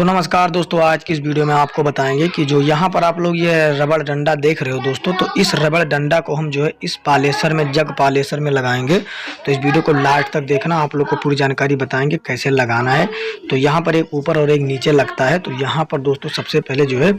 तो नमस्कार दोस्तों, आज की इस वीडियो में आपको बताएंगे कि जो यहाँ पर आप लोग ये रबड़ डंडा देख रहे हो दोस्तों, तो इस रबड़ डंडा को हम जो है इस पालेसर में, जग पालेसर में लगाएंगे। तो इस वीडियो को लास्ट तक देखना, आप लोग को पूरी जानकारी बताएंगे कैसे लगाना है। तो यहाँ पर एक ऊपर और एक नीचे लगता है। तो यहाँ पर दोस्तों सबसे पहले जो है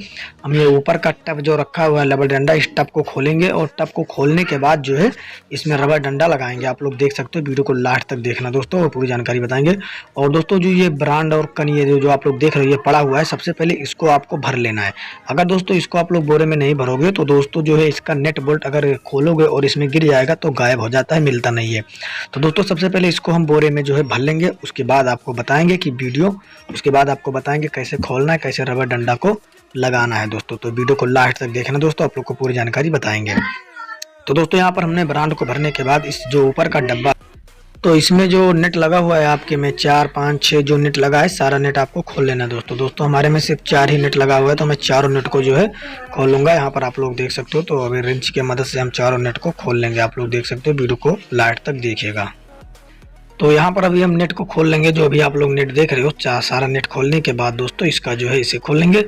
हम ये ऊपर का टप जो रखा हुआ है रबड़ डंडा, इस टप को खोलेंगे और टप को खोलने के बाद जो है इसमें रबड़ डंडा लगाएंगे। आप लोग देख सकते हो, वीडियो को लास्ट तक देखना दोस्तों और पूरी जानकारी बताएंगे। और दोस्तों जो ये ब्रांड और कन ये जो आप लोग देख रहे हो ये पड़ा हुआ है, सबसे पहले इसको आपको भर लेना है। अगर दोस्तों इसको आप लोग बोरे में नहीं भरोगे तो दोस्तों जो है इसका नेट बोल्ट अगर खोलोगे और इसमें गिर जाएगा तो गायब हो जाता है, मिलता नहीं है। तो दोस्तों सबसे पहले इसको हम बोरे में जो है भर लेंगे, उसके बाद आपको बताएंगे कि वीडियो, उसके बाद आपको बताएंगे कैसे खोलना है, कैसे रबड़ डंडा को लगाना है दोस्तों। तो वीडियो को लास्ट तक देखना दोस्तों, आप लोग को पूरी जानकारी बताएंगे। तो दोस्तों यहाँ पर हमने ब्रांड को भरने के बाद इस जो ऊपर का डब्बा, तो इसमें जो नेट लगा हुआ है आपके में 4 5 6 जो नेट लगा है, सारा नेट आपको खोल लेना है दोस्तों। हमारे में सिर्फ 4 ही नेट लगा हुआ है, तो मैं चारों नेट को जो है खोल लूँगा। यहाँ पर आप लोग देख सकते हो, तो अभी रिंच की मदद से हम चारों नेट को खोल लेंगे। आप लोग देख सकते हो, वीडियो को लास्ट तक देखिएगा। तो यहाँ पर अभी हम नेट को खोल लेंगे, जो अभी आप लोग नेट देख रहे हो। सारा नेट खोलने के बाद दोस्तों इसका जो है इसे खोल लेंगे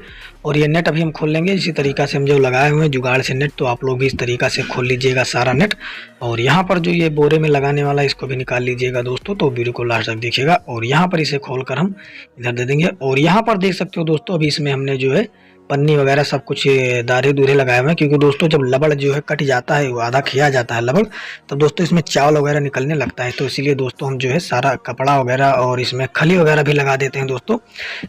और ये नेट अभी हम खोल लेंगे। इसी तरीका से हम जो लगाए हुए हैं जुगाड़ से नेट, तो आप लोग भी इस तरीका से खोल लीजिएगा सारा नेट। और यहाँ पर जो ये बोरे में लगाने वाला इसको भी निकाल लीजिएगा दोस्तों। तो वीडियो को लास्ट तक देखिएगा और यहाँ पर इसे खोल कर हम इधर दे देंगे। और यहाँ पर देख सकते हो दोस्तों, अभी इसमें हमने जो है पन्नी वगैरह सब कुछ दारे दूरे लगाए हुए हैं, क्योंकि दोस्तों जब लबड़ जो है कट जाता है, वो आधा खिया जाता है लबड़, तब दोस्तों इसमें चावल वगैरह निकलने लगता है। तो इसीलिए दोस्तों हम जो है सारा कपड़ा वगैरह और इसमें खली वगैरह भी लगा देते हैं दोस्तों,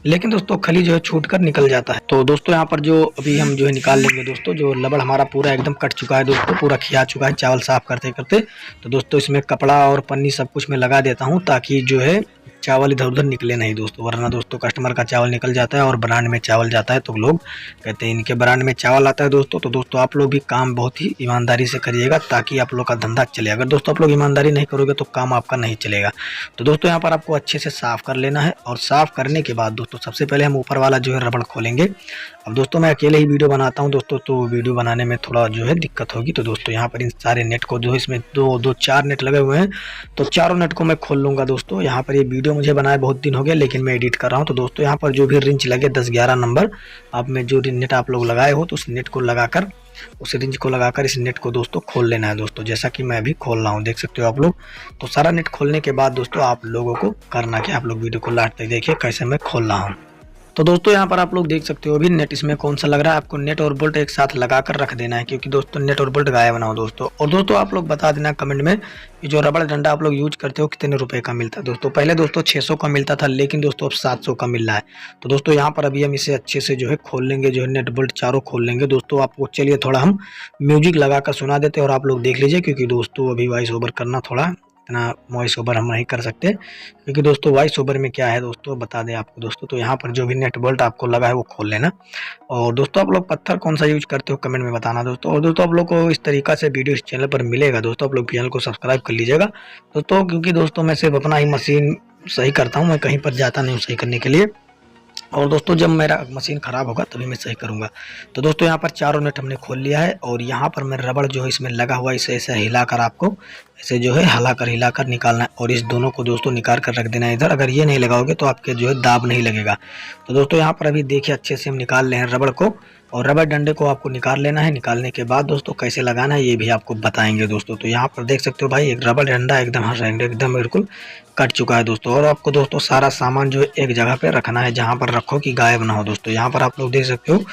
लेकिन दोस्तों खली जो है छूट कर निकल जाता है। तो दोस्तों यहाँ पर जो अभी हम जो है निकाल लेंगे दोस्तों, जो लबड़ हमारा पूरा एकदम कट चुका है दोस्तों, पूरा खिया चुका है चावल साफ करते करते। तो दोस्तों इसमें कपड़ा और पन्नी सब कुछ मैं लगा देता हूँ, ताकि जो है चावल इधर उधर निकले नहीं दोस्तों, वरना दोस्तों कस्टमर का चावल निकल जाता है और ब्रांड में चावल जाता है तो लोग कहते हैं इनके ब्रांड में चावल आता है दोस्तों। तो दोस्तों आप लोग भी काम बहुत ही ईमानदारी से करिएगा, ताकि आप लोग का धंधा चले। अगर दोस्तों आप लोग ईमानदारी नहीं करोगे तो काम आपका नहीं चलेगा। तो दोस्तों यहाँ पर आपको अच्छे से साफ कर लेना है और साफ करने के बाद दोस्तों सबसे पहले हम ऊपर वाला जो है रबड़ खोलेंगे। अब दोस्तों मैं अकेले ही वीडियो बनाता हूँ दोस्तों, तो वीडियो बनाने में थोड़ा जो है दिक्कत होगी। तो दोस्तों यहाँ पर इन सारे नेट को जो है, इसमें दो 4 नेट लगे हुए हैं, तो चारों नेट को मैं खोल लूँगा दोस्तों। यहाँ पर ये वीडियो मुझे बनाए बहुत दिन हो गया, लेकिन मैं एडिट कर रहा हूँ। तो दोस्तों यहाँ पर जो भी रिंच लगे 10-11 नंबर, आप में जो नेट आप लोग लगाए हो, तो उस नेट को लगाकर, उस रिंच को लगाकर इस नेट को दोस्तों खोल लेना है दोस्तों, जैसा कि मैं अभी खोल रहा हूँ, देख सकते हो आप लोग। तो सारा नेट खोलने के बाद दोस्तों आप लोगों को करना क्या, आप लोग वीडियो को लास्ट तक देखिए कैसे मैं खोल रहा हूँ। तो दोस्तों यहाँ पर आप लोग देख सकते हो अभी नेट इसमें कौन सा लग रहा है। आपको नेट और बोल्ट एक साथ लगाकर रख देना है, क्योंकि दोस्तों नेट और बोल्ट गायब ना हो दोस्तों। और दोस्तों आप लोग बता देना कमेंट में कि जो रबड़ डंडा आप लोग यूज करते हो कितने रुपए का मिलता है दोस्तों। पहले दोस्तों 600 का मिलता था, लेकिन दोस्तों अब 700 का मिल रहा है। तो दोस्तों यहाँ पर अभी हम इसे अच्छे से जो है खोल लेंगे, जो है नेट बोल्ट चारों खोल लेंगे दोस्तों। आपको चलिए थोड़ा हम म्यूजिक लगाकर सुना देते हैं और आप लोग देख लीजिए, क्योंकि दोस्तों अभी वॉइस ओवर करना थोड़ा इतना वॉइस ओवर हम नहीं कर सकते, क्योंकि दोस्तों वॉइस ओवर में क्या है दोस्तों बता दें आपको दोस्तों। तो यहाँ पर जो भी नेट बोल्ट आपको लगा है वो खोल लेना। और दोस्तों आप लोग पत्थर कौन सा यूज करते हो कमेंट में बताना दोस्तों। और दोस्तों आप लोग को इस तरीका से वीडियो इस चैनल पर मिलेगा दोस्तों, आप लोग चैनल को सब्सक्राइब कर लीजिएगा दोस्तों, क्योंकि दोस्तों मैं सिर्फ अपना ही मशीन सही करता हूँ, मैं कहीं पर जाता नहीं हूँ सही करने के लिए। और दोस्तों जब मेरा मशीन ख़राब होगा तभी मैं सही करूँगा। तो दोस्तों यहाँ पर चारों नेट हमने खोल लिया है और यहाँ पर मैं रबड़ जो है इसमें लगा हुआ है, इसे ऐसे हिलाकर आपको ऐसे जो है हिलाकर निकालना है। और इस दोनों को दोस्तों निकाल कर रख देना है इधर। अगर ये नहीं लगाओगे तो आपके जो है दाब नहीं लगेगा। तो दोस्तों यहाँ पर अभी देखिए अच्छे से हम निकाल ले हैं रबड़ को, और रबड़ डंडे को आपको निकाल लेना है। निकालने के बाद दोस्तों कैसे लगाना है ये भी आपको बताएंगे दोस्तों। तो यहाँ पर देख सकते हो भाई, एक रबड़ डंडा एकदम बिल्कुल कट चुका है दोस्तों। और आपको दोस्तों सारा सामान जो है एक जगह पे रखना है, जहाँ पर रखो कि गायब ना हो दोस्तों। यहाँ पर आप लोग देख सकते हो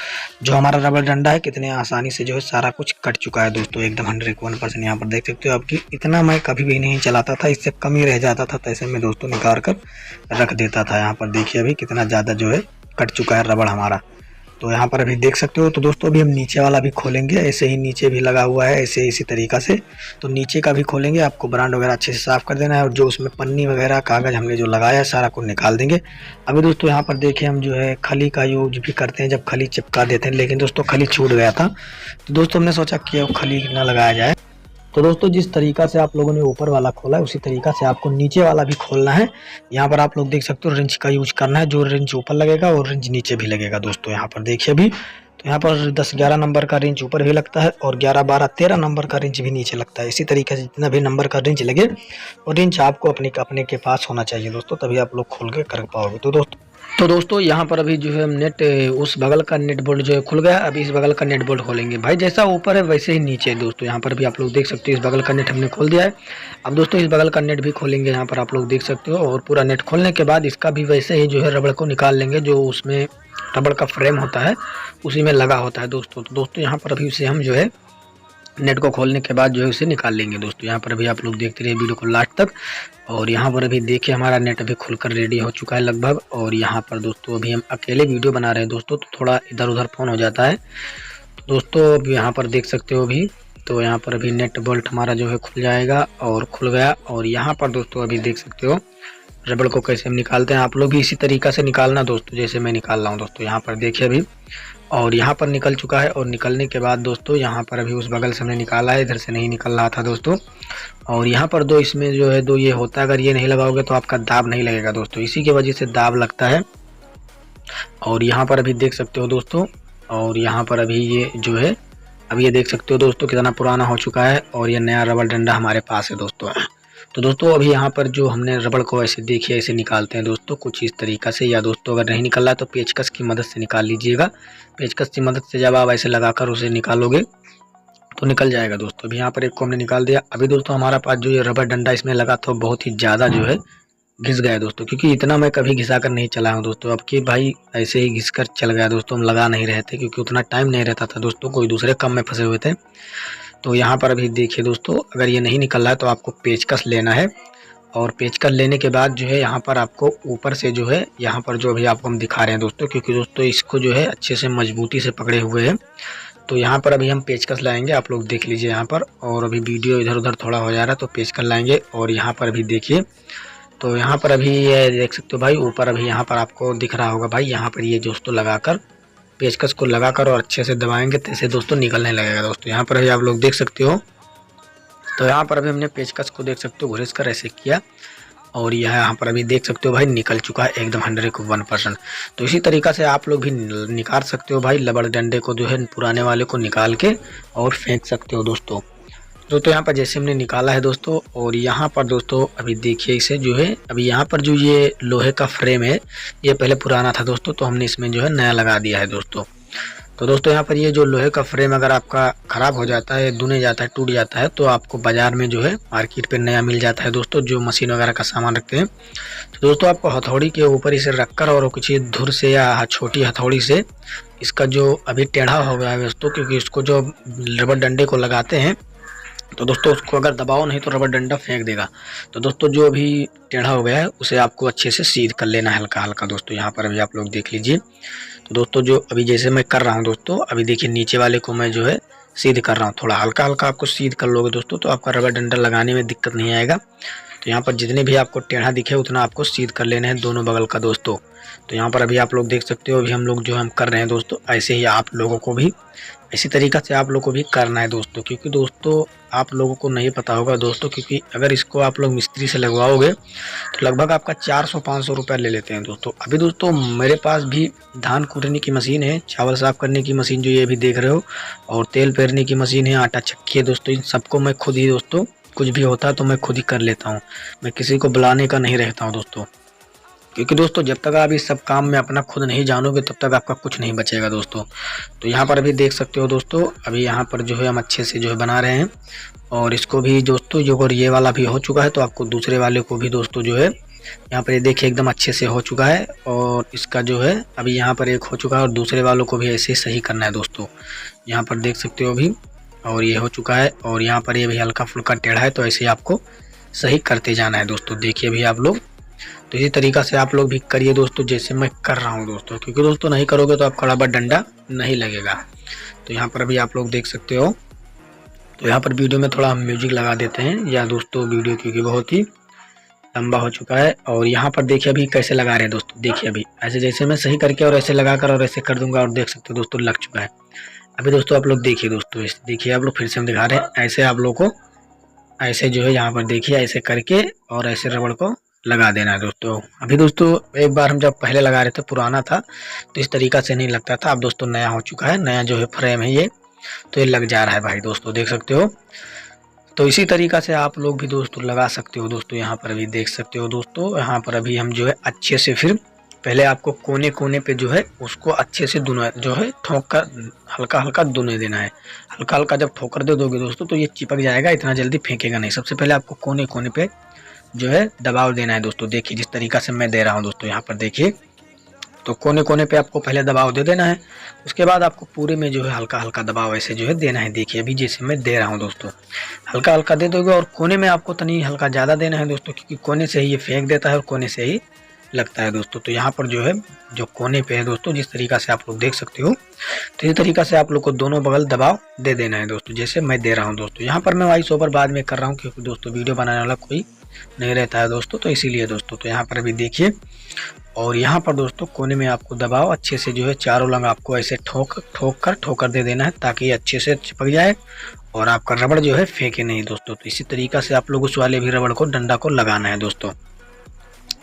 जो हमारा रबड़ डंडा है कितने आसानी से जो है सारा कुछ कट चुका है दोस्तों, एकदम 101%। यहाँ पर देख सकते हो आपकी, इतना मैं कभी भी नहीं चलाता था, इससे कम ही रह जाता था, तैसे में दोस्तों निकाल कर रख देता था। यहाँ पर देखिए अभी कितना ज़्यादा जो है कट चुका है रबड़ हमारा। तो यहाँ पर अभी देख सकते हो। तो दोस्तों अभी हम नीचे वाला भी खोलेंगे, ऐसे ही नीचे भी लगा हुआ है ऐसे इसी तरीका से। तो नीचे का भी खोलेंगे, आपको ब्रांड वगैरह अच्छे से साफ कर देना है, और जो उसमें पन्नी वगैरह कागज़ हमने जो लगाया है सारा को निकाल देंगे। अभी दोस्तों यहाँ पर देखिए हम जो है खली का यूज भी करते हैं, जब खली चिपका देते हैं, लेकिन दोस्तों खली छूट गया था, तो दोस्तों हमने सोचा कि खली ना लगाया जाए। तो दोस्तों जिस तरीका से आप लोगों ने ऊपर वाला खोला है उसी तरीका से आपको नीचे वाला भी खोलना है। यहाँ पर आप लोग देख सकते हो रिंच का यूज करना है, जो रिंच ऊपर लगेगा और रिंच नीचे भी लगेगा दोस्तों। यहाँ पर देखिए अभी, तो यहाँ पर 10-11 नंबर का रिंच ऊपर भी लगता है और 11, 12, 13 नंबर का रिंच भी नीचे लगता है। इसी तरीके से जितना भी नंबर का रिंच लगे, और रिंच आपको अपने के पास होना चाहिए दोस्तों, तभी आप लोग खोल के कर पाओगे। तो दोस्तों तो दोस्तों यहाँ पर अभी जो है नेट, उस बगल का नेट बोल्ट जो है खुल गया। अभी इस बगल का नेट बोल्ट खोलेंगे भाई, जैसा ऊपर है वैसे ही नीचे है दोस्तों। यहाँ पर भी आप लोग देख सकते हो इस बगल का नेट हमने खोल दिया है। अब दोस्तों इस बगल का नेट भी खोलेंगे, यहाँ पर आप लोग देख सकते हो। और पूरा नेट खोलने के बाद इसका भी वैसे ही जो है रबड़ को निकाल लेंगे, जो उसमें रबड़ का फ्रेम होता है उसी में लगा होता है दोस्तों। तो दोस्तों यहाँ पर अभी उसे हम जो है नेट को खोलने के बाद जो है उसे निकाल लेंगे दोस्तों। यहाँ पर अभी आप लोग देखते रहिए वीडियो को लास्ट तक। और यहाँ पर अभी देखिए हमारा नेट अभी खुलकर रेडी हो चुका है लगभग। और यहाँ पर दोस्तों अभी हम अकेले वीडियो बना रहे हैं दोस्तों, तो थोड़ा इधर उधर फोन हो जाता है। तो दोस्तों अभी यहाँ पर देख सकते हो अभी, तो यहाँ पर अभी नेट बोल्ट हमारा जो है खुल जाएगा और खुल गया। और यहाँ पर दोस्तों अभी देख सकते हो रबड़ को कैसे हम निकालते हैं। आप लोग भी इसी तरीका से निकालना दोस्तों, जैसे मैं निकाल रहा हूँ दोस्तों। यहाँ पर देखिए अभी, और यहाँ पर निकल चुका है। और निकलने के बाद दोस्तों यहाँ पर अभी उस बगल से हमने निकाला है, इधर से नहीं निकल रहा था दोस्तों। और यहाँ पर दो इसमें जो है दो ये होता है, अगर ये नहीं लगाओगे तो आपका दाब नहीं लगेगा दोस्तों, इसी की वजह से दाब लगता है। और यहाँ पर अभी देख सकते हो दोस्तों, और यहाँ पर अभी ये जो है, अभी ये देख सकते हो दोस्तों कितना पुराना हो चुका है। और ये नया रबड़ डंडा हमारे पास है दोस्तों। तो दोस्तों अभी यहाँ पर जो हमने रबड़ को ऐसे देखिए ऐसे निकालते हैं दोस्तों, कुछ इस तरीका से। या दोस्तों अगर नहीं निकल रहा तो पेचकस की मदद से निकाल लीजिएगा। पेचकस की मदद से जब आप ऐसे लगाकर उसे निकालोगे तो निकल जाएगा दोस्तों। अभी यहाँ पर एक को हमने निकाल दिया। अभी दोस्तों हमारा पास जो ये रबड़ डंडा इसमें लगा था बहुत ही ज़्यादा जो है घिस गया दोस्तों, क्योंकि इतना मैं कभी घिसा कर नहीं चलाया हूँ दोस्तों। अब कि भाई ऐसे ही घिस कर चल गया दोस्तों, हम लगा नहीं रहे थे क्योंकि उतना टाइम नहीं रहता था दोस्तों, कोई दूसरे काम में फंसे हुए थे। तो यहाँ पर अभी देखिए दोस्तों, अगर ये नहीं निकल रहा है तो आपको पेचकस लेना है। और पेचकस लेने के बाद जो है यहाँ पर आपको ऊपर से जो है, यहाँ पर जो अभी आपको हम दिखा रहे हैं दोस्तों, क्योंकि दोस्तों इसको जो है अच्छे से मजबूती से पकड़े हुए हैं। तो यहाँ पर अभी हम पेचकस लाएंगे, आप लोग देख लीजिए यहाँ पर। और अभी वीडियो इधर उधर थोड़ा हो जा रहा है तो पेचकस लाएंगे। और यहाँ पर अभी देखिए, तो यहाँ पर अभी ये देख सकते हो भाई, ऊपर अभी यहाँ पर आपको दिख रहा होगा भाई, यहाँ पर ये दोस्तों लगाकर पेचकस को लगाकर और अच्छे से दबाएंगे तो ऐसे दोस्तों निकलने लगेगा दोस्तों। यहाँ पर अभी आप लोग देख सकते हो। तो यहाँ पर अभी हमने पेचकस को देख सकते हो घुस कर ऐसे किया, और यह यहाँ पर अभी देख सकते हो भाई निकल चुका है एकदम 101%। तो इसी तरीका से आप लोग भी निकाल सकते हो भाई रबड़ डंडे को जो है, पुराने वाले को निकाल के और फेंक सकते हो दोस्तों। दोस्तों यहाँ पर जैसे हमने निकाला है दोस्तों, और यहाँ पर दोस्तों अभी देखिए इसे जो है, अभी यहाँ पर जो ये लोहे का फ्रेम है ये पहले पुराना था दोस्तों, तो हमने इसमें जो है नया लगा दिया है दोस्तों। तो दोस्तों यहाँ पर ये जो लोहे का फ्रेम अगर आपका ख़राब हो जाता है, दुने जाता है, टूट जाता है, तो आपको बाज़ार में जो है मार्केट पे नया मिल जाता है दोस्तों, जो मशीन वगैरह का सामान रखते हैं। तो दोस्तों आपको हथौड़ी के ऊपर इसे रखकर और किसी धुर से या छोटी हथौड़ी से इसका जो अभी टेढ़ा हो गया है दोस्तों, क्योंकि इसको जो रबड़ डंडे को लगाते हैं तो दोस्तों उसको अगर दबाओ नहीं तो रबड़ डंडा फेंक देगा। तो दोस्तों जो अभी टेढ़ा हो गया है उसे आपको अच्छे से सीध कर लेना है हल्का हल्का दोस्तों। यहाँ पर अभी आप लोग देख लीजिए। तो दोस्तों जो अभी जैसे मैं कर रहा हूँ दोस्तों, अभी देखिए नीचे वाले को मैं जो है सीध कर रहा हूँ, थोड़ा हल्का हल्का आपको सीध कर लोगे दोस्तों तो आपका रबड़ डंडा लगाने में दिक्कत नहीं आएगा। तो यहाँ पर जितने भी आपको टेढ़ा दिखे उतना आपको सीध कर लेना है दोनों बगल का दोस्तों। तो यहाँ पर अभी आप लोग देख सकते हो, अभी हम लोग जो हम कर रहे हैं दोस्तों, ऐसे ही आप लोगों को भी इसी तरीका से आप लोगों को भी करना है दोस्तों। क्योंकि दोस्तों आप लोगों को नहीं पता होगा दोस्तों, क्योंकि अगर इसको आप लोग मिस्त्री से लगवाओगे तो लगभग आपका 400-500 रुपये ले लेते हैं दोस्तों। अभी दोस्तों मेरे पास भी धान कूटने की मशीन है, चावल साफ करने की मशीन जो ये भी देख रहे हो, और तेल पेरने की मशीन है, आटा चक्की है दोस्तों, इन सबको मैं खुद ही दोस्तों, कुछ भी होता है तो मैं खुद ही कर लेता हूँ, मैं किसी को बुलाने का नहीं रहता हूँ दोस्तों। क्योंकि दोस्तों जब तक आप इस सब काम में अपना खुद नहीं जानोगे तब तक आपका कुछ नहीं बचेगा दोस्तों। तो यहाँ पर अभी देख सकते हो दोस्तों, अभी यहाँ पर जो है हम अच्छे से जो है बना रहे हैं। और इसको भी दोस्तों जो अगर ये वाला भी हो चुका है तो आपको दूसरे वाले को भी दोस्तों जो है यहाँ पर ये देखिए एकदम अच्छे से हो चुका है। और इसका जो है अभी यहाँ पर एक हो चुका है और दूसरे वालों को भी ऐसे सही करना है दोस्तों। यहाँ पर देख सकते हो अभी, और ये हो चुका है, और यहाँ पर ये भी हल्का फुल्का टेढ़ा है, तो ऐसे आपको सही करते जाना है दोस्तों। देखिए अभी आप लोग, तो इसी तरीका से आप लोग भी करिए दोस्तों जैसे मैं कर रहा हूँ दोस्तों, क्योंकि दोस्तों नहीं करोगे तो आपका रबड़ डंडा नहीं लगेगा। तो यहाँ पर अभी आप लोग देख सकते हो। तो यहाँ पर वीडियो में थोड़ा हम म्यूजिक लगा देते हैं या दोस्तों, वीडियो क्योंकि बहुत ही लंबा हो चुका है। और यहाँ पर देखिए अभी कैसे लगा रहे हैं दोस्तों, देखिए अभी ऐसे जैसे मैं सही करके और ऐसे लगा कर और ऐसे कर दूंगा, और देख सकते हो दोस्तों लग चुका है। अभी दोस्तों आप लोग देखिए दोस्तों, देखिए आप लोग फिर से हम दिखा रहे हैं, ऐसे आप लोग को ऐसे जो है यहाँ पर देखिए ऐसे करके और ऐसे रबड़ को लगा देना है दोस्तों। अभी दोस्तों एक बार हम जब पहले लगा रहे थे पुराना था तो इस तरीका से नहीं लगता था, अब दोस्तों नया हो चुका है, नया जो है फ्रेम है ये, तो ये लग जा रहा है भाई दोस्तों, देख सकते हो। तो इसी तरीका से आप लोग भी दोस्तों लगा सकते हो दोस्तों। यहाँ पर अभी देख सकते हो दोस्तों, यहाँ पर अभी हम जो है अच्छे से फिर पहले आपको कोने कोने पे जो है उसको अच्छे से जो है ठोक कर हल्का हल्का दुने देना है। हल्का हल्का जब ठोकर दे दोगे दोस्तों तो ये चिपक जाएगा, इतना जल्दी फेंकेगा नहीं। सबसे पहले आपको कोने कोने पे जो है दबाव देना है दोस्तों। देखिए जिस तरीका से मैं दे रहा हूँ दोस्तों, यहाँ पर देखिए, तो कोने कोने पे आपको पहले दबाव दे देना है। उसके बाद आपको पूरे में जो है हल्का हल्का दबाव ऐसे जो है देना है। देखिए अभी जैसे मैं दे रहा हूँ दोस्तों, हल्का हल्का दे दोगे और कोने में आपको तनी हल्का ज़्यादा देना है दोस्तों, क्योंकि कोने से ही ये फेंक देता है और कोने से ही लगता है दोस्तों। तो यहाँ पर जो है जो कोने पे है दोस्तों, जिस तरीका से आप लोग देख सकते हो, तो इस तरीका से आप लोग को दोनों बगल दबाव दे देना है दोस्तों, जैसे मैं दे रहा हूँ दोस्तों। यहाँ पर मैं वॉइस ओवर बाद में कर रहा हूँ क्योंकि दोस्तों वीडियो बनाने वाला कोई नहीं रहता है दोस्तों, तो इसीलिए दोस्तों। तो यहाँ पर अभी देखिए, और यहाँ पर दोस्तों कोने में आपको दबाव अच्छे से जो है चारों लंग आपको ऐसे ठोकर दे देना है, ताकि अच्छे से चिपक जाए और आपका रबड़ जो है फेंके नहीं दोस्तों। तो इसी तरीका से आप लोग उस वाले भी रबड़ को डंडा को लगाना है दोस्तों।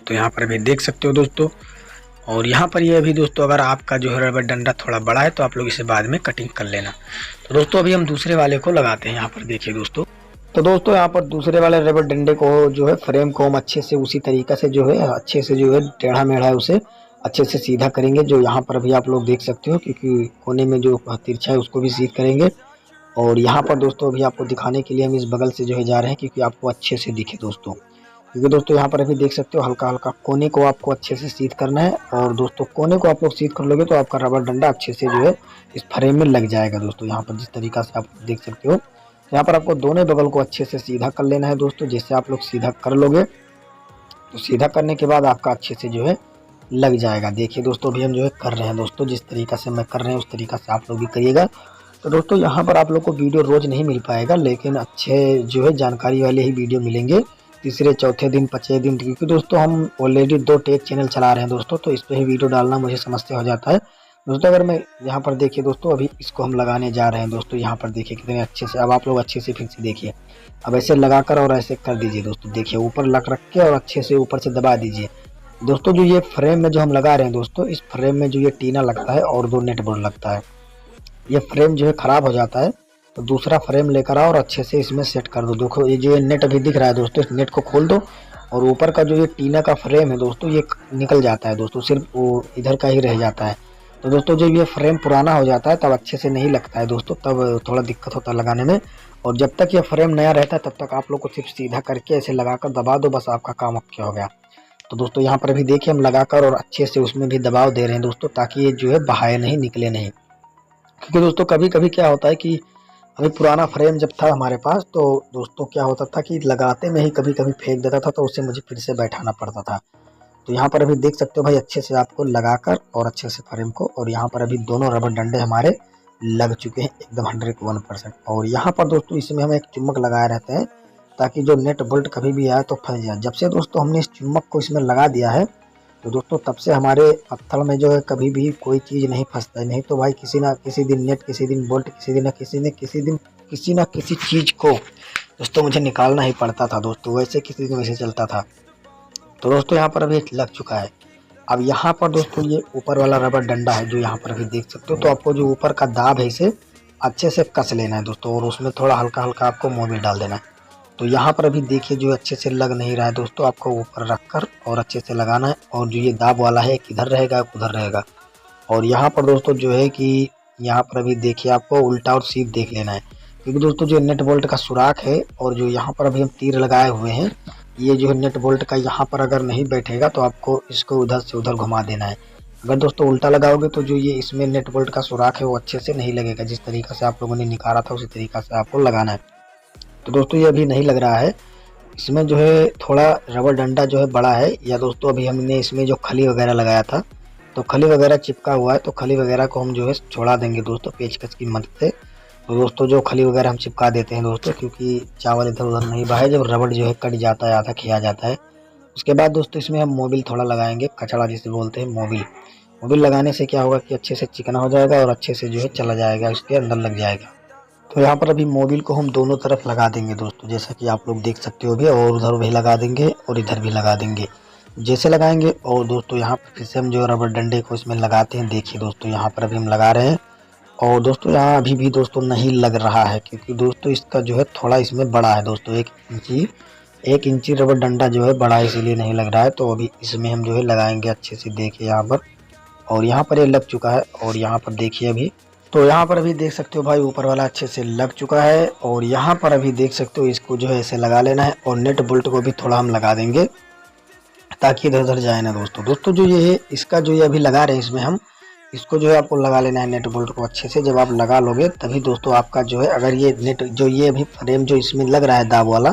तो यहाँ पर अभी देख सकते हो दोस्तों, और यहाँ पर ये अभी दोस्तों अगर आपका जो है रबड़ डंडा थोड़ा बड़ा है तो आप लोग इसे बाद में कटिंग कर लेना। तो दोस्तों अभी हम दूसरे वाले को लगाते हैं। यहाँ पर देखिए दोस्तों, तो दोस्तों यहाँ पर दूसरे वाले रबड़ डंडे को जो है फ्रेम को हम अच्छे से उसी तरीका से जो है अच्छे से जो है टेढ़ा मेढ़ा है उसे अच्छे से सीधा करेंगे। जो यहाँ पर अभी आप लोग देख सकते हो, क्योंकि कोने में जो तिरछा है उसको भी सीध करेंगे। और यहाँ पर दोस्तों अभी आपको दिखाने के लिए हम इस बगल से जो है जा रहे हैं, क्योंकि आपको अच्छे से दिखे दोस्तों। क्योंकि दोस्तों यहाँ पर अभी देख सकते हो हल्का हल्का कोने को आपको अच्छे से सीध करना है। और दोस्तों कोने को आप लोग सीध कर लोगे तो आपका रबड़ डंडा अच्छे से जो है इस फ्रेम में लग जाएगा दोस्तों। यहाँ पर जिस तरीका से आप देख सकते हो, यहाँ पर आपको दोनों बगल को अच्छे से सीधा कर लेना है दोस्तों। जैसे आप लोग सीधा कर लोगे तो सीधा करने के बाद आपका अच्छे से जो है लग जाएगा। देखिए दोस्तों अभी हम जो है कर रहे हैं दोस्तों, जिस तरीका से मैं कर रहे हैं उस तरीका से आप लोग भी करिएगा। तो दोस्तों यहाँ पर आप लोग को वीडियो रोज नहीं मिल पाएगा, लेकिन अच्छे जो है जानकारी वाले ही वीडियो मिलेंगे तीसरे चौथे दिन 5वें दिन, क्योंकि दोस्तों हम ऑलरेडी 2 टेक चैनल चला रहे हैं दोस्तों, तो इस पर ही वीडियो डालना मुझे समस्या हो जाता है दोस्तों। अगर मैं यहाँ पर देखिए दोस्तों, अभी इसको हम लगाने जा रहे हैं दोस्तों। यहाँ पर देखिए कितने अच्छे से, अब आप लोग अच्छे से फिर से देखिए, अब ऐसे लगाकर और ऐसे कर दीजिए दोस्तों। देखिए ऊपर लग रख के और अच्छे से ऊपर से दबा दीजिए दोस्तों। जो ये फ्रेम में जो हम लगा रहे हैं दोस्तों, इस फ्रेम में जो ये टीना लगता है और 2 नेट बोल्ट लगता है। ये फ्रेम जो है खराब हो जाता है तो दूसरा फ्रेम लेकर आओ और अच्छे से इसमें सेट कर दो। देखो ये जो नेट अभी दिख रहा है दोस्तों, इस नेट को खोल दो और ऊपर का जो ये टीना का फ्रेम है दोस्तों, ये निकल जाता है दोस्तों, सिर्फ वो इधर का ही रह जाता है। तो दोस्तों जब ये फ्रेम पुराना हो जाता है तब अच्छे से नहीं लगता है दोस्तों, तब थोड़ा दिक्कत होता है लगाने में। और जब तक ये फ्रेम नया रहता है तब तक आप लोग को सिर्फ सीधा करके ऐसे लगाकर दबा दो, बस आपका काम ओके हो गया। तो दोस्तों यहाँ पर अभी देखिए हम लगाकर और अच्छे से उसमें भी दबाव दे रहे हैं दोस्तों, ताकि ये जो है बाहर नहीं निकले नहीं। क्योंकि दोस्तों कभी कभी क्या होता है कि अभी पुराना फ्रेम जब था हमारे पास, तो दोस्तों क्या होता था कि लगाते में ही कभी कभी फेंक देता था, तो उसे मुझे फिर से बैठाना पड़ता था। तो यहाँ पर अभी देख सकते हो भाई अच्छे से आपको लगाकर और अच्छे से फ्रेम को, और यहाँ पर अभी दोनों रबड़ डंडे हमारे लग चुके हैं एकदम 101%। और यहाँ पर दोस्तों इसमें हम एक चुम्बक लगाए रहते हैं, ताकि जो नेट बोल्ट कभी भी आए तो फंस जाए। जब से दोस्तों हमने इस चुम्बक को इसमें लगा दिया है तो दोस्तों तब से हमारे पत्थर में जो है कभी भी कोई चीज़ नहीं फंसता है। नहीं तो भाई किसी ना किसी दिन नेट, किसी दिन बोल्ट, किसी ना किसी चीज़ को दोस्तों मुझे निकालना ही पड़ता था दोस्तों, वैसे किसी दिन वैसे चलता था। तो दोस्तों यहाँ पर अभी लग चुका है। अब यहाँ पर दोस्तों ये ऊपर वाला रबड़ डंडा है जो यहाँ पर अभी देख सकते हो, तो आपको जो ऊपर का दाब है इसे अच्छे से कस लेना है दोस्तों, और उसमें थोड़ा हल्का हल्का आपको मोबिल डाल देना है। तो यहाँ पर अभी देखिए जो अच्छे से लग नहीं रहा है दोस्तों, आपको ऊपर रखकर और अच्छे से लगाना है। और जो ये दाब वाला है किधर रहेगा उधर रहेगा। और यहाँ पर दोस्तों जो है कि यहाँ पर अभी देखिए आपको उल्टा और सीध देख लेना है, क्योंकि दोस्तों जो नेट बोल्ट का सुराख है और जो यहाँ पर अभी हम तीर लगाए हुए हैं, ये जो है नेट बोल्ट का यहाँ पर अगर नहीं बैठेगा तो आपको इसको उधर से उधर घुमा देना है। अगर दोस्तों उल्टा लगाओगे तो जो ये इसमें नेट बोल्ट का सुराख है वो अच्छे से नहीं लगेगा। जिस तरीका से आप लोगों ने निकाला था उसी तरीका से आपको लगाना है। तो दोस्तों ये अभी नहीं लग रहा है, इसमें जो है थोड़ा रबड़ डंडा जो है बड़ा है, या दोस्तों अभी हमने इसमें जो खली वगैरह लगाया था तो खली वगैरह चिपका हुआ है, तो खली वगैरह को हम जो है छोड़ा देंगे दोस्तों पेचकस की मदद से। तो दोस्तों जो खली वगैरह हम चिपका देते हैं दोस्तों, क्योंकि चावल इधर उधर नहीं बहे, जब रबड़ जो है कट जाता है आधा खिया जाता है। उसके बाद दोस्तों इसमें हम मोबिल थोड़ा लगाएंगे, कचड़ा जिसे बोलते हैं मोबिल लगाने से क्या होगा कि अच्छे से चिकना हो जाएगा और अच्छे से जो है चला जाएगा, उसके अंदर लग जाएगा। तो यहाँ पर अभी मोबिल को हम दोनों तरफ लगा देंगे दोस्तों, जैसा कि आप लोग देख सकते हो भी, और उधर भी लगा देंगे और इधर भी लगा देंगे जैसे लगाएंगे। और दोस्तों यहाँ पर फिर से हम जो रबड़ डंडे को इसमें लगाते हैं, देखिए दोस्तों यहाँ पर अभी हम लगा रहे हैं। और दोस्तों यहाँ अभी भी दोस्तों नहीं लग रहा है, क्योंकि दोस्तों इसका जो है थोड़ा इसमें बड़ा है दोस्तों, 1 इंची 1 इंची रबड़ डंडा जो है बड़ा इसीलिए नहीं लग रहा है, तो अभी इसमें हम जो है लगाएंगे अच्छे से। देखिए यहाँ पर, और यहाँ पर ये लग चुका है। और यहाँ पर देखिए अभी, तो यहाँ पर अभी देख सकते हो भाई ऊपर वाला अच्छे से लग चुका है। और यहाँ पर अभी देख सकते हो इसको जो है ऐसे लगा लेना है। और नेट बोल्ट को भी थोड़ा हम लगा देंगे ताकि इधर उधर जाए ना दोस्तों जो ये है इसका जो ये अभी लगा रहे हैं इसमें हम इसको जो है आपको लगा लेना है नेट बोल्ट को अच्छे से। जब आप लगा लोगे तभी दोस्तों आपका जो है, अगर ये नेट जो ये अभी फ्रेम जो इसमें लग रहा है दाब वाला,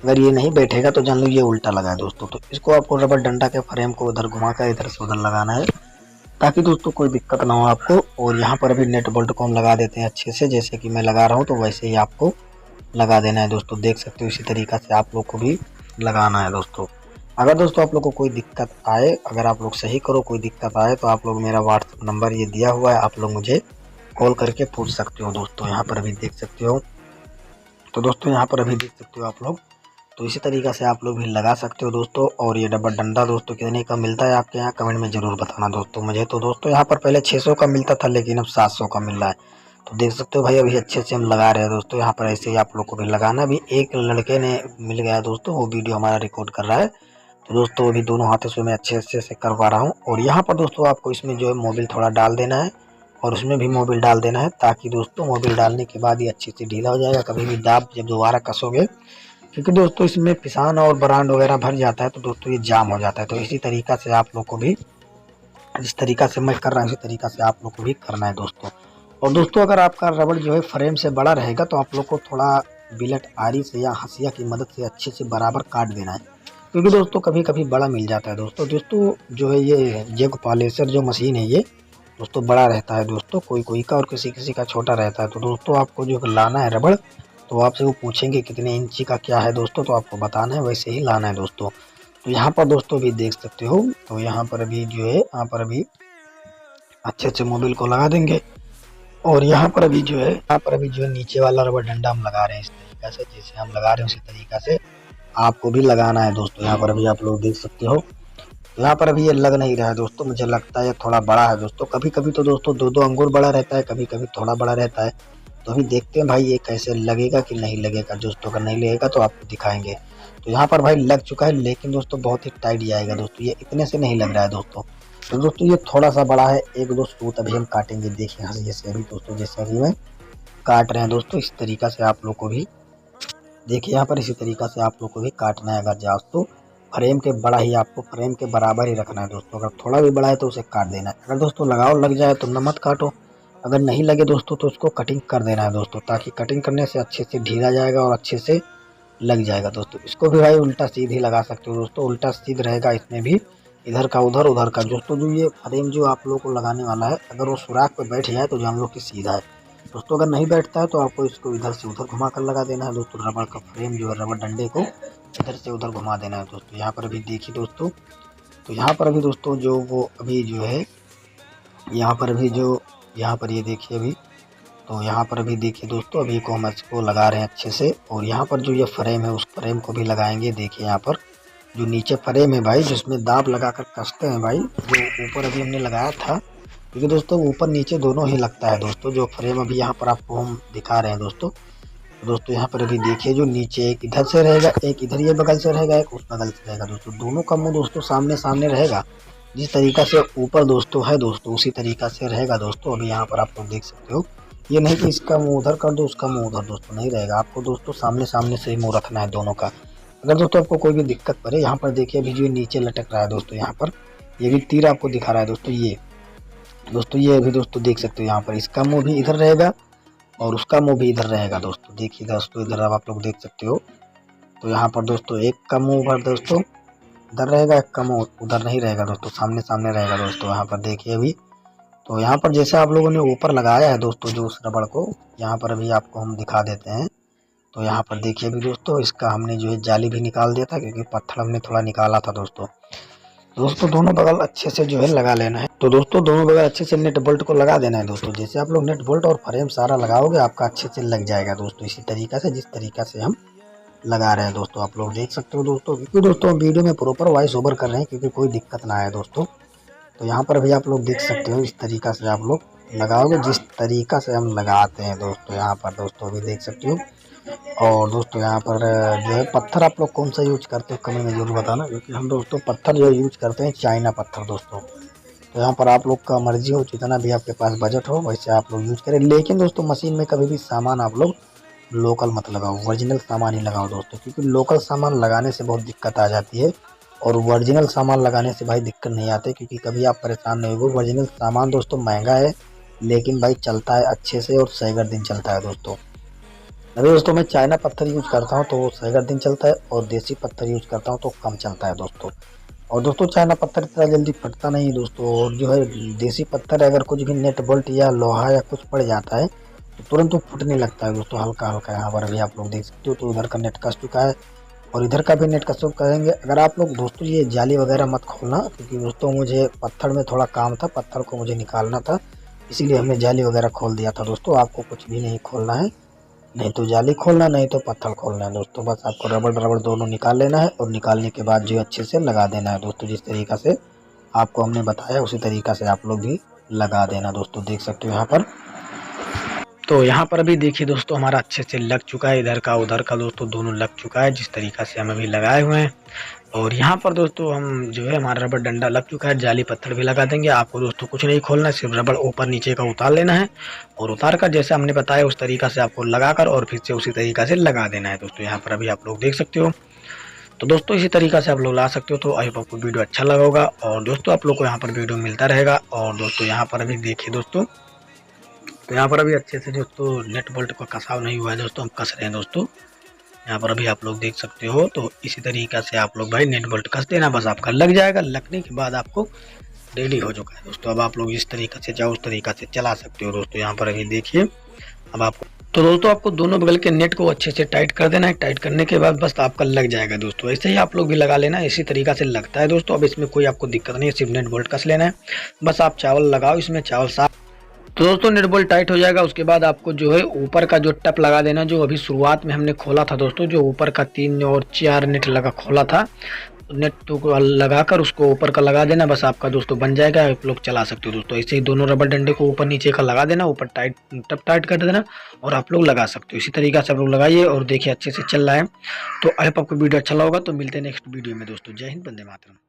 अगर ये नहीं बैठेगा तो जान लो ये उल्टा लगा है दोस्तों। तो इसको आपको रबड़ डंडा के फ्रेम को उधर घुमा कर इधर से उधर लगाना है ताकि दोस्तों कोई दिक्कत ना हो आपको। और यहाँ पर अभी नेट बोल्ट को हम लगा देते हैं अच्छे से, जैसे कि मैं लगा रहा हूँ तो वैसे ही आपको लगा देना है दोस्तों। देख सकते हो इसी तरीक़ा से आप लोग को भी लगाना है दोस्तों। अगर दोस्तों आप लोग को कोई दिक्कत आए, अगर आप लोग सही करो कोई दिक्कत आए तो आप लोग मेरा व्हाट्सएप नंबर ये दिया हुआ है, आप लोग मुझे कॉल करके पूछ सकते हो दोस्तों। यहाँ पर अभी देख सकते हो, तो दोस्तों यहाँ पर अभी देख सकते हो आप लोग, तो इसी तरीक़ा से आप लोग भी लगा सकते हो दोस्तों। और ये रबड़ डंडा दोस्तों कितने का मिलता है आपके यहाँ कमेंट में ज़रूर बताना दोस्तों मुझे। तो दोस्तों यहाँ पर पहले 600 का मिलता था लेकिन अब 700 का मिल रहा है। तो देख सकते हो भाई अभी अच्छे से हम लगा रहे हैं दोस्तों। यहाँ पर ऐसे ही आप लोग को भी लगाना। भी एक लड़के ने मिल गया दोस्तों, वो वीडियो हमारा रिकॉर्ड कर रहा है। तो दोस्तों अभी दोनों हाथों से मैं अच्छे से करवा रहा हूँ। और यहाँ पर दोस्तों आपको इसमें जो है मोबिल थोड़ा डाल देना है और उसमें भी मोबिल डाल देना है, ताकि दोस्तों मोबिल डालने के बाद ही अच्छे से ढीला हो जाएगा। कभी भी दाब जब दोबारा कसोगे, क्योंकि दोस्तों इसमें पिसान और बरांड वगैरह भर जाता है तो दोस्तों ये जाम हो जाता है। तो इसी तरीक़ा से आप लोग को भी, जिस तरीक़ा से मैं कर रहा हूँ इसी तरीक़ा से आप लोग को भी करना है दोस्तों। और दोस्तों अगर आपका रबड़ जो है फ्रेम से बड़ा रहेगा तो आप लोग को थोड़ा बिलेट आरी से या हंसिया की मदद से अच्छे से बराबर काट देना है, क्योंकि दोस्तों कभी कभी बड़ा मिल जाता है दोस्तों जो है ये जग पॉलिशर जो मशीन है ये दोस्तों बड़ा रहता है दोस्तों, कोई कोई का और किसी किसी का छोटा रहता है। तो दोस्तों आपको जो लाना है रबड़, तो आपसे वो पूछेंगे कितने इंची का क्या है दोस्तों, तो आपको बताना है वैसे ही लाना है दोस्तों। तो यहाँ पर दोस्तों भी देख सकते हो, तो यहाँ पर अभी जो है यहाँ पर अभी अच्छे से मोबिल को लगा देंगे। और यहाँ पर अभी जो है नीचे वाला रबड़ डंडा हम लगा रहे हैं इस तरीक़ा से, जैसे हम लगा रहे हैं उसी तरीक़ा से आपको भी लगाना है दोस्तों। यहाँ पर अभी आप लोग देख सकते हो, यहाँ पर अभी ये लग नहीं रहा है दोस्तों, मुझे लगता है ये थोड़ा बड़ा है दोस्तों। कभी कभी तो दोस्तों 2-2 अंगूर बड़ा रहता है, कभी कभी थोड़ा बड़ा रहता है। तो अभी देखते हैं भाई ये कैसे लगेगा कि नहीं लगेगा दोस्तों। अगर नहीं लगेगा तो आपको दिखाएंगे। तो यहाँ पर भाई लग चुका है, लेकिन दोस्तों बहुत ही टाइट जाएगा दोस्तों, ये इतने से नहीं लग रहा है दोस्तों। तो दोस्तों ये थोड़ा सा बड़ा है, 1-2 सूत अभी हम काटेंगे। देखिए हंसिया से अभी दोस्तों जैसे अभी मैं काट रहे हैं दोस्तों, इस तरीक़ा से आप लोग को भी देखिए यहाँ पर इसी तरीक़ा से आप लोग को भी काटना है। अगर जाओ तो फ्रेम के बड़ा ही आपको फ्रेम के बराबर ही रखना है दोस्तों। अगर थोड़ा भी बड़ा है तो उसे काट देना है। अगर दोस्तों लगाओ लग जाए तो न मत काटो, अगर नहीं लगे दोस्तों तो उसको कटिंग कर देना है दोस्तों, ताकि कटिंग करने से अच्छे से ढीला जाएगा और अच्छे से लग जाएगा दोस्तों। इसको भी भाई उल्टा सीधी लगा सकते हो दोस्तों, उल्टा सीध रहेगा इसमें भी, इधर का उधर उधर का दोस्तों। जो ये फ्रेम जो आप लोग को लगाने वाला है, अगर वो सुराख पे बैठ जाए तो जान लो कि सीधा है दोस्तों। अगर नहीं बैठता है तो आपको इसको इधर से उधर घुमा कर लगा देना है दोस्तों। रबड़ का फ्रेम जो है रबड़ डंडे को इधर से उधर घुमा देना है दोस्तों। यहाँ पर अभी देखिए दोस्तों, तो यहाँ पर अभी दोस्तों जो वो अभी जो है यहाँ पर अभी जो यहाँ पर ये देखिए अभी, तो यहाँ पर अभी देखिए दोस्तों अभी को हम इसको लगा रहे हैं अच्छे से। और यहाँ पर जो ये फ्रेम है उस फ्रेम को भी लगाएंगे। देखिए यहाँ पर जो नीचे फ्रेम है भाई, जिसमें दाब लगा कर कसते हैं भाई, जो ऊपर अभी हमने लगाया था, क्योंकि दोस्तों ऊपर नीचे दोनों ही लगता है दोस्तों। जो फ्रेम अभी यहाँ पर आपको हम दिखा रहे हैं दोस्तों यहाँ पर अभी देखिए जो नीचे एक इधर से रहेगा, एक इधर ये बगल से रहेगा, एक उस बगल से रहेगा दोस्तों। दोनों का मुंह दोस्तों सामने सामने रहेगा, जिस तरीक़ा से ऊपर दोस्तों है दोस्तों उसी तरीक़ा से रहेगा दोस्तों। अभी यहाँ पर आप लोग देख सकते हो, ये नहीं कि इसका मुंह उधर कर दो उसका मुंह उधर दोस्तों, नहीं रहेगा। आपको दोस्तों सामने सामने से ही मुंह रखना है दोनों का। अगर दोस्तों आपको कोई भी दिक्कत पड़े, यहाँ पर देखिए अभी जो नीचे लटक रहा है दोस्तों, यहाँ पर ये भी तीर आपको दिखा रहा है दोस्तों। ये अभी दोस्तों देख सकते हो, यहाँ पर इसका मुंह भी इधर रहेगा और उसका मुंह भी इधर रहेगा दोस्तों। देखिए दोस्तों इधर अब आप लोग देख सकते हो, तो यहाँ पर दोस्तों एक का मुंह उधर दोस्तों इधर रहेगा, एक का मुंह उधर नहीं रहेगा दोस्तों, सामने सामने रहेगा दोस्तों। यहाँ पर देखिए अभी, तो यहाँ पर जैसे आप लोगों ने ऊपर लगाया है दोस्तों जो उस रबड़ को, यहाँ पर अभी आपको हम दिखा देते हैं। तो यहाँ पर देखिए अभी दोस्तों इसका हमने जो है जाली भी निकाल दिया था, क्योंकि पत्थर हमने थोड़ा निकाला था दोस्तों। दोनों बगल अच्छे से जो है लगा लेना है। तो दोस्तों दोनों बगल अच्छे से नेट बोल्ट को लगा देना है दोस्तों। जैसे आप लोग नेट बोल्ट और फ्रेम सारा लगाओगे आपका अच्छे से लग जाएगा दोस्तों, इसी तरीक़ा से जिस तरीक़ा से हम लगा रहे हैं दोस्तों। आप लोग देख सकते हो दोस्तों, क्योंकि दोस्तों वीडियो में प्रॉपर वॉइस ओवर कर रहे हैं क्योंकि कोई दिक्कत ना आए दोस्तों। तो यहाँ पर भी आप लोग देख सकते हो, इस तरीक़ा से आप लोग लगाओगे जिस तरीक़ा से हम लगाते हैं दोस्तों। यहाँ पर दोस्तों अभी देख सकते हो, और दोस्तों यहाँ पर जो है पत्थर आप लोग कौन सा यूज करते हैं कमेंट में जरूर बताना, क्योंकि हम दोस्तों पत्थर जो यूज करते हैं चाइना पत्थर दोस्तों। तो यहाँ पर आप लोग का मर्जी हो, जितना भी आपके पास बजट हो वैसे आप लोग यूज करें। लेकिन दोस्तों मशीन में कभी भी सामान आप लोग लोकल मत लगाओ, ओरिजिनल सामान ही लगाओ दोस्तों, क्योंकि लोकल सामान लगाने से बहुत दिक्कत आ जाती है और ओरिजिनल सामान लगाने से भाई दिक्कत नहीं आती, क्योंकि कभी आप परेशान नहीं होगे। ओरिजिनल सामान दोस्तों महंगा है लेकिन भाई चलता है अच्छे से और सैकड़ दिन चलता है दोस्तों। अभी दोस्तों मैं चाइना पत्थर यूज करता हूँ तो वो सैकड़ दिन चलता है, और देसी पत्थर यूज करता हूँ तो कम चलता है दोस्तों। और दोस्तों चाइना पत्थर इतना जल्दी फटता नहीं दोस्तों, और जो है देसी पत्थर अगर कुछ भी नेट बोल्ट या लोहा या कुछ पड़ जाता है तो तुरंत वो फटने लगता है दोस्तों, हल्का हल्का। यहाँ पर अभी आप लोग देख सकते हो तो उधर का नेट कस चुका है और इधर का भी नेट कस करेंगे। अगर आप लोग दोस्तों ये जाली वगैरह मत खोलना, क्योंकि दोस्तों मुझे पत्थर में थोड़ा काम था, पत्थर को मुझे निकालना था, इसीलिए हमने जाली वगैरह खोल दिया था दोस्तों। आपको कुछ भी नहीं खोलना है, नहीं तो जाली खोलना नहीं तो पत्थर खोलना है दोस्तों। बस आपको रबड़ रबड़ दोनों निकाल लेना है और निकालने के बाद जो अच्छे से लगा देना है दोस्तों। जिस तरीका से आपको हमने बताया उसी तरीका से आप लोग भी लगा देना दोस्तों। देख सकते हो यहाँ पर, तो यहाँ पर अभी देखिए दोस्तों हमारा अच्छे से लग चुका है, इधर का उधर का दोस्तों दोनों लग चुका है जिस तरीका से हम अभी लगाए हुए हैं। और यहाँ पर दोस्तों हम जो है हमारा रबड़ डंडा लग चुका है, जाली पत्थर भी लगा देंगे। आपको दोस्तों कुछ नहीं खोलना है, सिर्फ रबड़ ऊपर नीचे का उतार लेना है और उतार कर जैसे हमने बताया उस तरीका से आपको लगाकर और फिर से उसी तरीका से लगा देना है दोस्तों। यहाँ पर अभी आप लोग देख सकते हो। तो दोस्तों इसी तरीका से आप लोग ला सकते हो। तो आई होप आपको वीडियो अच्छा लगा होगा और दोस्तों आप लोग को यहाँ पर वीडियो मिलता रहेगा। और दोस्तों यहाँ पर अभी देखिए दोस्तों, तो यहाँ पर अभी अच्छे से दोस्तों नेट बोल्ट का कसाव नहीं हुआ है दोस्तों, हम कस रहे हैं दोस्तों। यहाँ पर अभी आप लोग देख सकते हो। तो इसी तरीका से आप लोग भाई नेट बोल्ट कस देना, बस आपका लग जाएगा। लगने के बाद आपको रेडी हो चुका है दोस्तों। अब आप लोग जिस तरीका से चाहो उस तरीका से चला सकते हो दोस्तों। यहाँ पर अभी देखिए अब आपको, तो दोस्तों आपको दोनों बगल के नेट को अच्छे से टाइट कर देना है। टाइट करने के बाद बस आपका लग जाएगा दोस्तों। ऐसे ही आप लोग भी लगा लेना, इसी तरीका से लगता है दोस्तों। अब इसमें कोई आपको दिक्कत नहीं है, सिर्फ नेट बोल्ट कस लेना है। बस आप चावल लगाओ, इसमें चावल साफ। तो दोस्तों नेट बोल्ट टाइट हो जाएगा, उसके बाद आपको जो है ऊपर का जो टप लगा देना, जो अभी शुरुआत में हमने खोला था दोस्तों, जो ऊपर का 3 और 4 नेट लगा खोला था, नेट तो लगाकर उसको ऊपर का लगा देना। बस आपका दोस्तों बन जाएगा, आप लोग चला सकते हो दोस्तों। ऐसे ही दोनों रबर डंडे को ऊपर नीचे का लगा देना, ऊपर टाइट टप टाइट कर देना और आप लोग लगा सकते हो। इसी तरीका से आप लोग लगाइए और देखिए अच्छे से चल रहा है। तो आई होप आपको वीडियो अच्छा लगा होगा। तो मिलते हैं नेक्स्ट वीडियो में दोस्तों। जय हिंद, वंदे मातरम।